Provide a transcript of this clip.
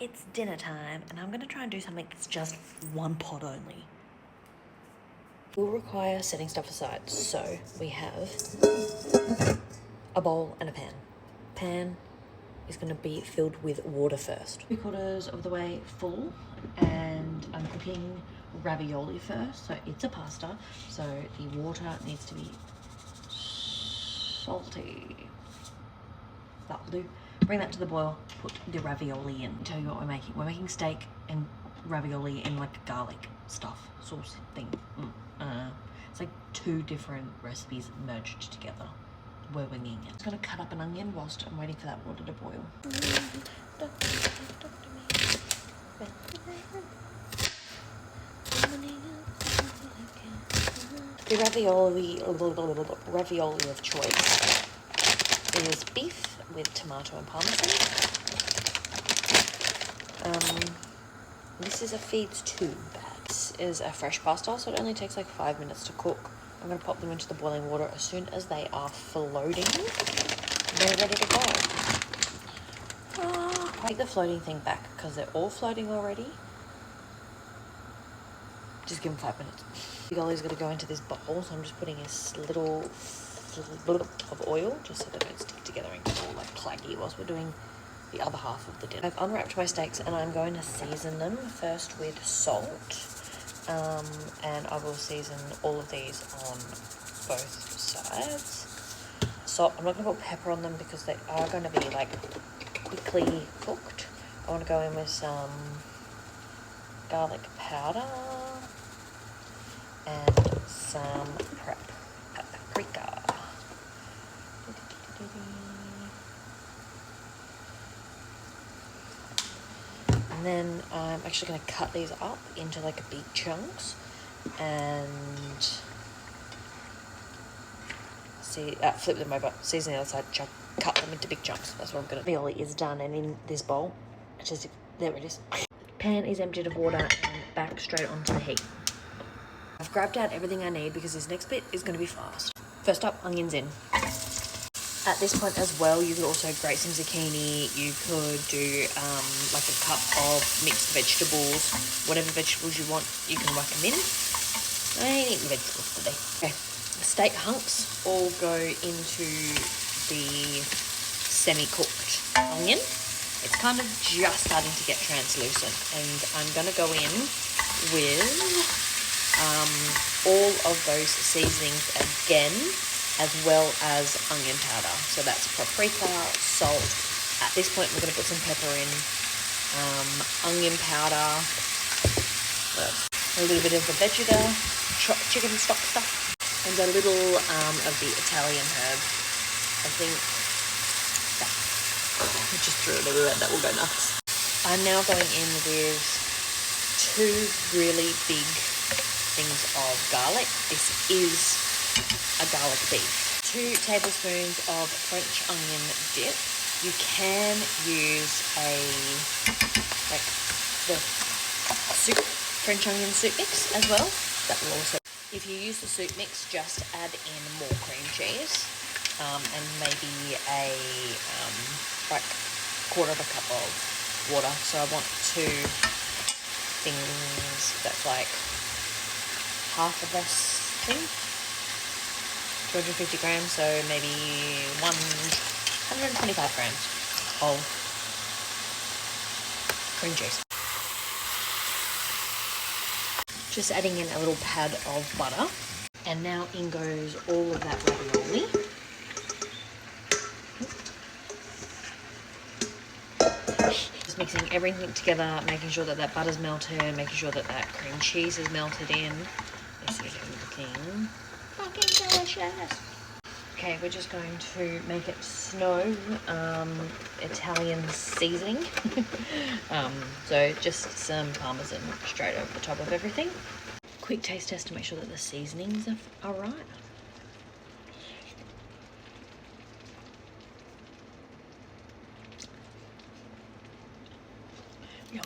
It's dinner time and I'm going to try and do something that's just one pot only. We'll require setting stuff aside, so we have a bowl and a pan. Pan is going to be filled with water first. 3/4 of the way full, and I'm cooking ravioli first, so it's a pasta, so the water needs to be salty. That'll do. Bring that to the boil, put the ravioli in. I'll tell you what we're making. We're making steak and ravioli in like garlic stuff, sauce thing. It's like 2 different recipes merged together. We're winging it. I'm just gonna cut up an onion whilst I'm waiting for that water to boil. The ravioli of choice is beef with tomato and parmesan. This is a feeds tube. This is a fresh pasta, so it only takes like 5 minutes to cook. I'm going to pop them into the boiling water as soon as they are floating. They're ready to go. Take the floating thing back because they're all floating already. Just give them 5 minutes. The ravioli's going to go into this bowl, so I'm just putting a little of oil just so they don't stick together and get all like claggy whilst we're doing the other half of the dinner. I've unwrapped my steaks and I'm going to season them first with salt, and I will season all of these on both sides. Salt, I'm not going to put pepper on them because they are going to be like quickly cooked. I want to go in with some garlic powder and some paprika. And then I'm actually going to cut these up into like big chunks and flip them over, season the other side, cut them into big chunks. That's what I'm going to do. Ravioli is done, and in this bowl, there it is. Pan is emptied of water and back straight onto the heat. I've grabbed out everything I need because this next bit is going to be fast. First up, onions in. At this point as well, you could also grate some zucchini. You could do like a cup of mixed vegetables. Whatever vegetables you want, you can whack them in. I ain't eating vegetables today. Okay, the steak hunks all go into the semi-cooked onion. It's kind of just starting to get translucent, and I'm going to go in with all of those seasonings again, as well as onion powder. So that's paprika, salt. At this point, we're going to put some pepper in, onion powder, a little bit of the vegeta, chicken stock stuff, and a little of the Italian herb. I think I just threw it everywhere. That will go nuts. I'm now going in with 2 really big things of garlic. This is a garlic beef. 2 tablespoons of French onion dip. You can use the soup, French onion soup mix as well. That will also, if you use the soup mix, just add in more cream cheese, and maybe a like 1/4 cup of water. So I want 2 things that's like half of this thing, 250 grams, so maybe 125 grams of cream cheese. Just adding in a little pad of butter, and now in goes all of that ravioli. Just mixing everything together, making sure that that butter's melted, making sure that that cream cheese is melted in. This is looking fucking delicious. Okay, we're just going to make it snow Italian seasoning. So just some parmesan straight over the top of everything. Quick taste test to make sure that the seasonings are right. Yum.